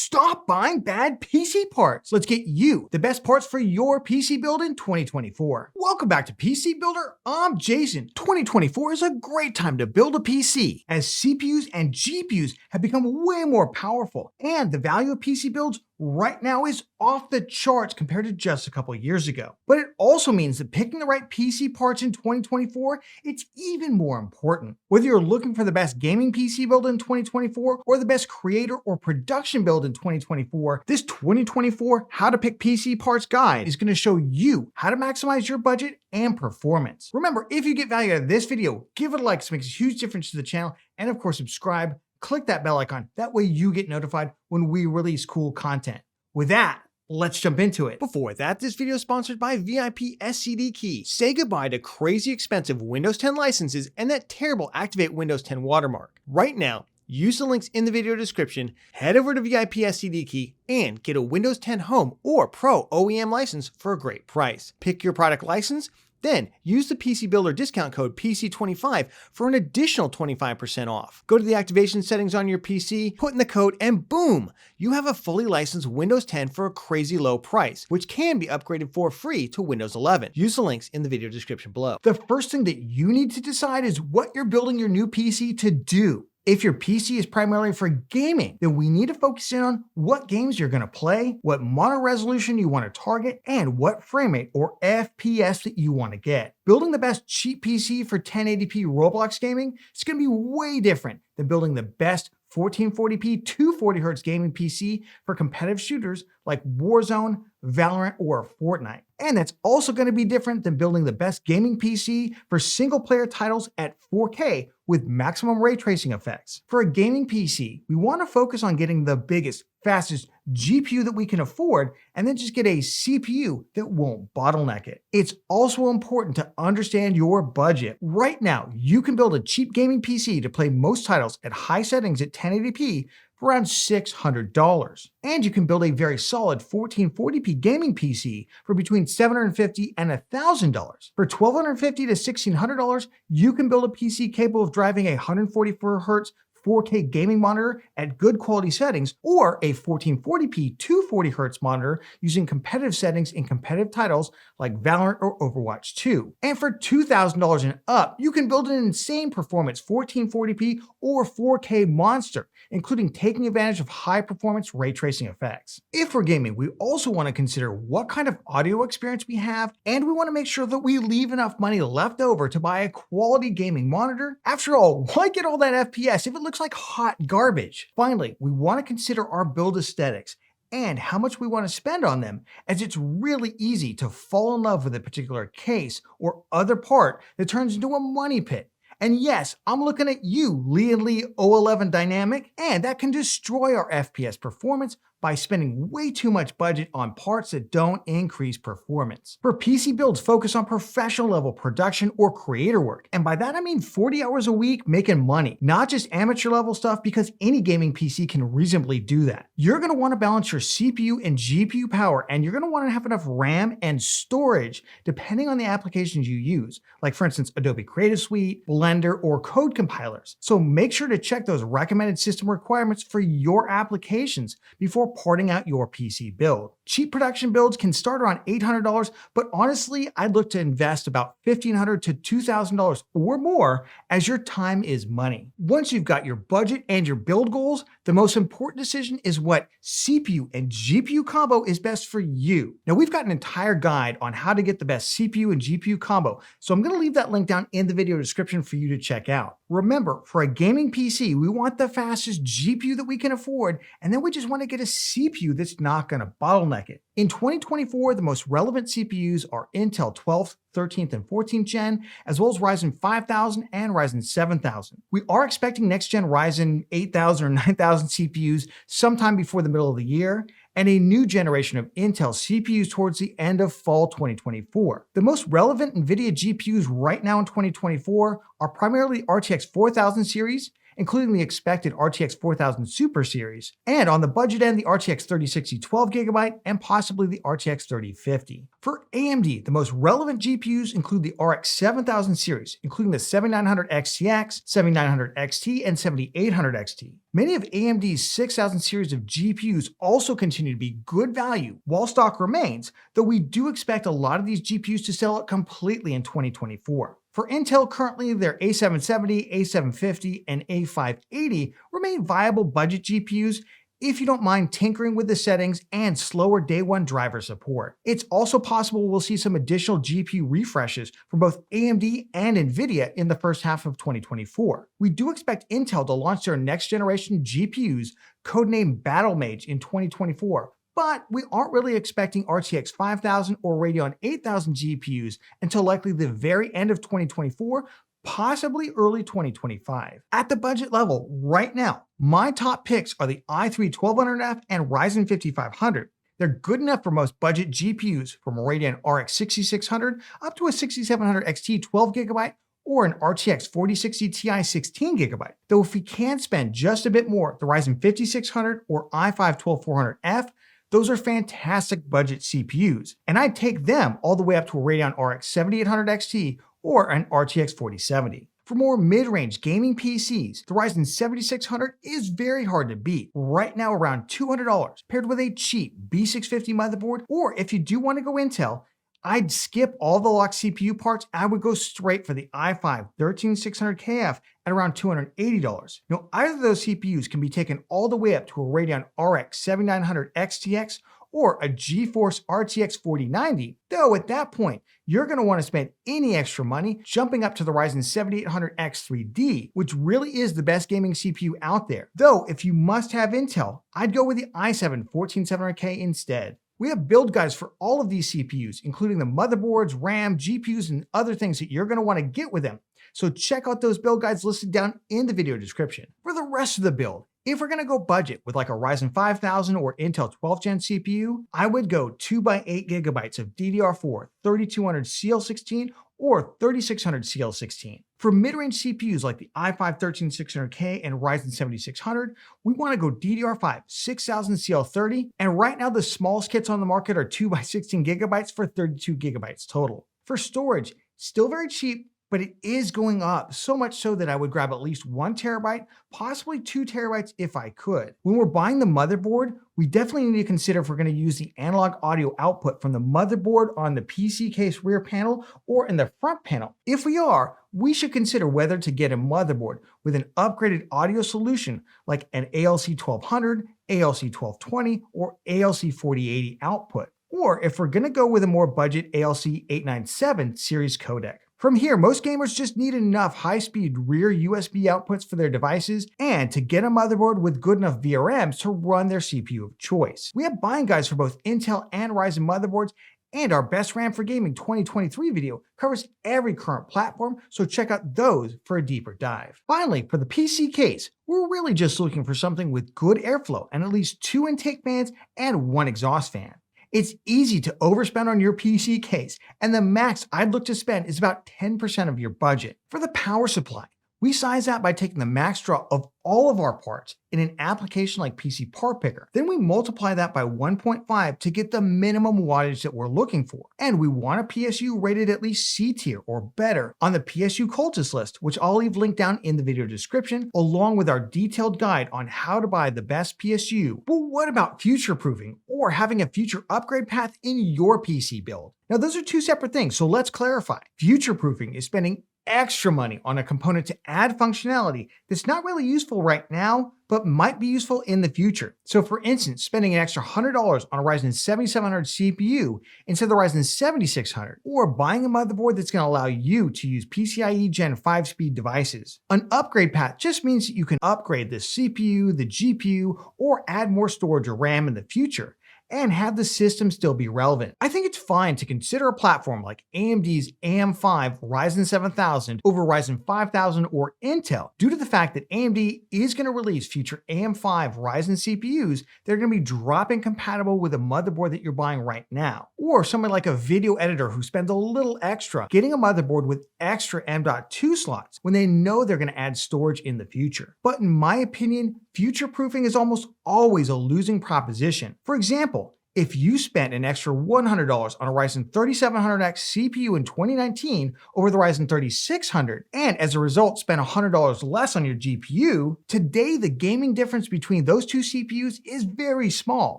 Stop buying bad PC parts. Let's get you the best parts for your PC build in 2024. Welcome back to PC Builder. I'm Jason. 2024 is a great time to build a PC as CPUs and GPUs have become way more powerful, and the value of PC builds right now is off the charts compared to just a couple years ago. But it also means that picking the right PC parts in 2024, it's even more important. Whether you're looking for the best gaming PC build in 2024 or the best creator or production build in 2024, this 2024 How to Pick PC Parts guide is going to show you how to maximize your budget and performance. Remember, if you get value out of this video, give it a like. It makes a huge difference to the channel, and of course, subscribe. Click that bell icon. That way you get notified when we release cool content. With that, let's jump into it. Before that, this video is sponsored by VIP SSD Key. Say goodbye to crazy expensive Windows 10 licenses and that terrible Activate Windows 10 watermark. Right now, use the links in the video description, head over to VIP SSD Key, and get a Windows 10 Home or Pro OEM license for a great price. Pick your product license, then use the PC Builder discount code PC25 for an additional 25% off. Go to the activation settings on your PC, put in the code, and boom, you have a fully licensed Windows 10 for a crazy low price, which can be upgraded for free to Windows 11. Use the links in the video description below. The first thing that you need to decide is what you're building your new PC to do. If your PC is primarily for gaming, then we need to focus in on what games you're going to play, what monitor resolution you want to target, and what frame rate or FPS that you want to get. Building the best cheap PC for 1080p Roblox gaming is going to be way different than building the best 1440p 240Hz gaming PC for competitive shooters like Warzone, Valorant, or Fortnite. And that's also going to be different than building the best gaming PC for single-player titles at 4K with maximum ray tracing effects. For a gaming PC, we want to focus on getting the biggest, fastest GPU that we can afford, and then just get a CPU that won't bottleneck it. It's also important to understand your budget. Right now, you can build a cheap gaming PC to play most titles at high settings at 1080p for around $600. And you can build a very solid 1440p gaming PC for between $750 and $1,000. For $1,250 to $1,600, you can build a PC capable of driving a 144Hz 4K gaming monitor at good quality settings, or a 1440p 240Hz monitor using competitive settings in competitive titles like Valorant or Overwatch 2. And for $2,000 and up, you can build an insane performance 1440p or 4K monster, including taking advantage of high performance ray tracing effects. If we're gaming, we also want to consider what kind of audio experience we have, and we want to make sure that we leave enough money left over to buy a quality gaming monitor. After all, why get all that FPS if it looks like hot garbage? Finally, we want to consider our build aesthetics and how much we want to spend on them, as it's really easy to fall in love with a particular case or other part that turns into a money pit. And yes, I'm looking at you, Lee & Lee 011 Dynamic, and that can destroy our FPS performance by spending way too much budget on parts that don't increase performance. For PC builds, focus on professional level production or creator work. And by that I mean 40 hours a week making money, not just amateur level stuff, because any gaming PC can reasonably do that. You're going to want to balance your CPU and GPU power, and you're going to want to have enough RAM and storage depending on the applications you use, like for instance Adobe Creative Suite, Blender, or code compilers. So make sure to check those recommended system requirements for your applications before porting out your PC build. Cheap production builds can start around $800, but honestly, I'd look to invest about $1,500 to $2,000 or more, as your time is money. Once you've got your budget and your build goals, the most important decision is what CPU and GPU combo is best for you. Now, we've got an entire guide on how to get the best CPU and GPU combo, so I'm going to leave that link down in the video description for you to check out. Remember, for a gaming PC, we want the fastest GPU that we can afford, and then we just want to get a CPU that's not going to bottleneck it. In 2024, the most relevant CPUs are Intel 12th, 13th, and 14th gen, as well as Ryzen 5000 and Ryzen 7000. We are expecting next-gen Ryzen 8000 or 9000 CPUs sometime before the middle of the year, and a new generation of Intel CPUs towards the end of fall 2024. The most relevant NVIDIA GPUs right now in 2024 are primarily RTX 4000 series including the expected RTX 4000 Super Series, and on the budget end, the RTX 3060 12GB and possibly the RTX 3050. For AMD, the most relevant GPUs include the RX 7000 series, including the 7900 XTX, 7900 XT, and 7800 XT. Many of AMD's 6000 series of GPUs also continue to be good value while stock remains, though we do expect a lot of these GPUs to sell out completely in 2024. For Intel, currently their A770, A750, and A580 remain viable budget GPUs if you don't mind tinkering with the settings and slower day one driver support. It's also possible we'll see some additional GPU refreshes from both AMD and NVIDIA in the first half of 2024. We do expect Intel to launch their next generation GPUs, codenamed Battlemage, in 2024, but we aren't really expecting RTX 5000 or Radeon 8000 GPUs until likely the very end of 2024, possibly early 2025. At the budget level, right now, my top picks are the i3 1200F and Ryzen 5500. They're good enough for most budget GPUs, from a Radeon RX 6600 up to a 6700 XT 12GB or an RTX 4060 Ti 16GB. Though if we can spend just a bit more, the Ryzen 5600 or i5 12400F, those are fantastic budget CPUs, and I'd take them all the way up to a Radeon RX 7800 XT or an RTX 4070. For more mid-range gaming PCs, the Ryzen 7600 is very hard to beat, right now around $200, paired with a cheap B650 motherboard, or if you do want to go Intel, I'd skip all the locked CPU parts. I would go straight for the i5 13600KF at around $280. Now, either of those CPUs can be taken all the way up to a Radeon RX 7900 XTX or a GeForce RTX 4090, though at that point, you're going to want to spend any extra money jumping up to the Ryzen 7800X3D, which really is the best gaming CPU out there. Though, if you must have Intel, I'd go with the i7 14700K instead. We have build guides for all of these CPUs, including the motherboards, RAM, GPUs, and other things that you're going to want to get with them. So check out those build guides listed down in the video description. For the rest of the build, if we're going to go budget with like a Ryzen 5000 or Intel 12th Gen CPU, I would go 2x8GB of DDR4 3200 CL16 or 3600 CL16. For mid-range CPUs like the i5 13600K and Ryzen 7600, we want to go DDR5 6000 CL30, and right now the smallest kits on the market are 2x16GB for 32GB total. For storage, still very cheap, but it is going up, so much so that I would grab at least 1TB, possibly 2TB if I could. When we're buying the motherboard, we definitely need to consider if we're going to use the analog audio output from the motherboard on the PC case rear panel or in the front panel. If we are, we should consider whether to get a motherboard with an upgraded audio solution like an ALC 1200, ALC 1220, or ALC 4080 output, or if we're going to go with a more budget ALC 897 series codec. From here, most gamers just need enough high-speed rear USB outputs for their devices and to get a motherboard with good enough VRMs to run their CPU of choice. We have buying guides for both Intel and Ryzen motherboards, and our Best RAM for Gaming 2023 video covers every current platform, so check out those for a deeper dive. Finally, for the PC case, we're really just looking for something with good airflow and at least 2 intake fans and 1 exhaust fan. It's easy to overspend on your PC case, and the max I'd look to spend is about 10% of your budget. For the power supply, we size that by taking the max draw of all of our parts in an application like PC Part Picker. Then we multiply that by 1.5 to get the minimum wattage that we're looking for. And we want a PSU rated at least C tier or better on the PSU cultist list, which I'll leave linked down in the video description, along with our detailed guide on how to buy the best PSU. But what about future-proofing or having a future upgrade path in your PC build? Now, those are two separate things, so let's clarify. Future-proofing is spending extra money on a component to add functionality that's not really useful right now, but might be useful in the future. So for instance, spending an extra $100 on a Ryzen 7700 CPU instead of the Ryzen 7600, or buying a motherboard that's going to allow you to use PCIe Gen 5 speed devices. An upgrade path just means that you can upgrade the CPU, the GPU, or add more storage or RAM in the future. and have the system still be relevant. I think it's fine to consider a platform like AMD's AM5 Ryzen 7000 over Ryzen 5000 or Intel, due to the fact that AMD is going to release future AM5 Ryzen CPUs that are going to be drop-in compatible with a motherboard that you're buying right now. Or someone like a video editor who spends a little extra getting a motherboard with extra M.2 slots when they know they're going to add storage in the future. But in my opinion, future-proofing is almost always a losing proposition. For example, if you spent an extra $100 on a Ryzen 3700X CPU in 2019 over the Ryzen 3600, and as a result spent $100 less on your GPU, today the gaming difference between those two CPUs is very small,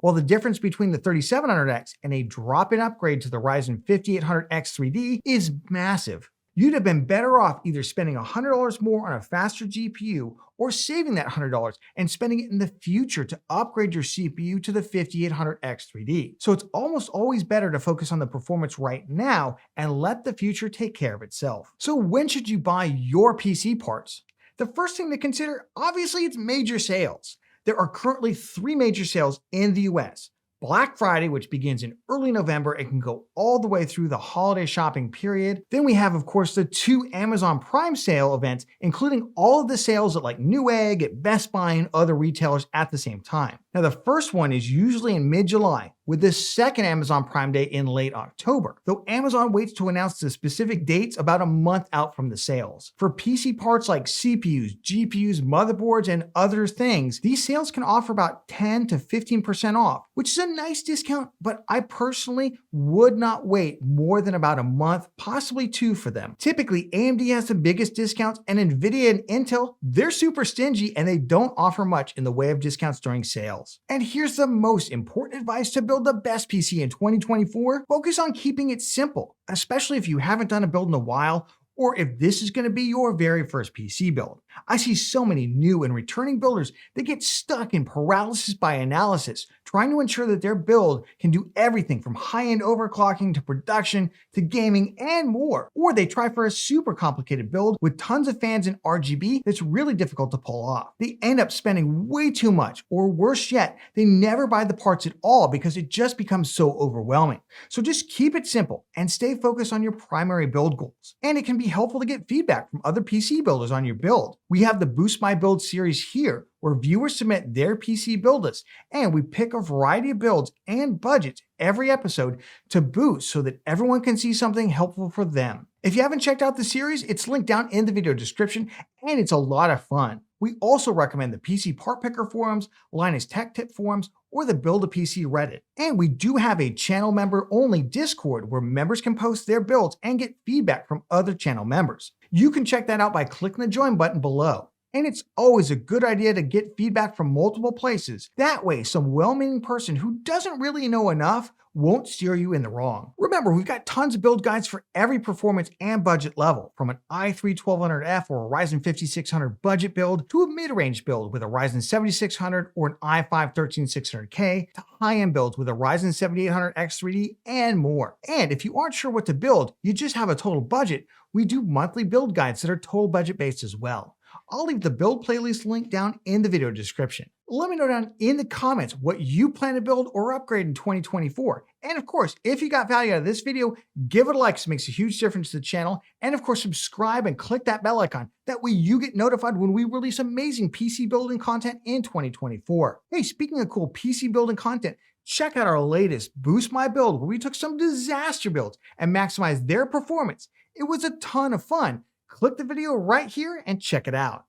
while the difference between the 3700X and a drop-in upgrade to the Ryzen 5800X 3D is massive. You'd have been better off either spending $100 more on a faster GPU or saving that $100 and spending it in the future to upgrade your CPU to the 5800X 3D. So it's almost always better to focus on the performance right now and let the future take care of itself. So when should you buy your PC parts? The first thing to consider, obviously, it's major sales. There are currently 3 major sales in the US. Black Friday, which begins in early November and can go all the way through the holiday shopping period. Then we have, of course, the 2 Amazon Prime sale events, including all of the sales at like Newegg, at Best Buy, and other retailers at the same time. Now, the first one is usually in mid-July, with the second Amazon Prime Day in late October, though Amazon waits to announce the specific dates about a month out from the sales. For PC parts like CPUs, GPUs, motherboards, and other things, these sales can offer about 10 to 15% off, which is a nice discount, but I personally would not wait more than about a month, possibly 2 for them. Typically, AMD has the biggest discounts, and NVIDIA and Intel, they're super stingy and they don't offer much in the way of discounts during sales. And here's the most important advice to build the best PC in 2024. Focus on keeping it simple, especially if you haven't done a build in a while, or if this is going to be your very first PC build. I see so many new and returning builders that get stuck in paralysis by analysis, trying to ensure that their build can do everything from high-end overclocking to production to gaming and more. Or they try for a super complicated build with tons of fans and RGB that's really difficult to pull off. They end up spending way too much, or worse yet, they never buy the parts at all because it just becomes so overwhelming. So just keep it simple and stay focused on your primary build goals. And it can be helpful to get feedback from other PC builders on your build. We have the Boost My Build series here, where viewers submit their PC build list, and we pick a variety of builds and budgets every episode to boost so that everyone can see something helpful for them. If you haven't checked out the series, it's linked down in the video description, and it's a lot of fun. We also recommend the PC Part Picker forums, Linus Tech Tip forums, or the Build a PC Reddit. And we do have a channel member only Discord where members can post their builds and get feedback from other channel members. You can check that out by clicking the join button below. And it's always a good idea to get feedback from multiple places. That way, some well-meaning person who doesn't really know enough won't steer you in the wrong. Remember, we've got tons of build guides for every performance and budget level, from an i3 1200F or a Ryzen 5600 budget build to a mid-range build with a Ryzen 7600 or an i5 13600K to high-end builds with a Ryzen 7800X 3D and more. And if you aren't sure what to build, you just have a total budget, we do monthly build guides that are total budget based as well. I'll leave the build playlist link down in the video description. Let me know down in the comments what you plan to build or upgrade in 2024. And of course, if you got value out of this video, give it a like, 'cause it makes a huge difference to the channel. And of course, subscribe and click that bell icon. That way you get notified when we release amazing PC building content in 2024. Hey, speaking of cool PC building content, check out our latest Boost My Build, where we took some disaster builds and maximized their performance. It was a ton of fun. Click the video right here and check it out.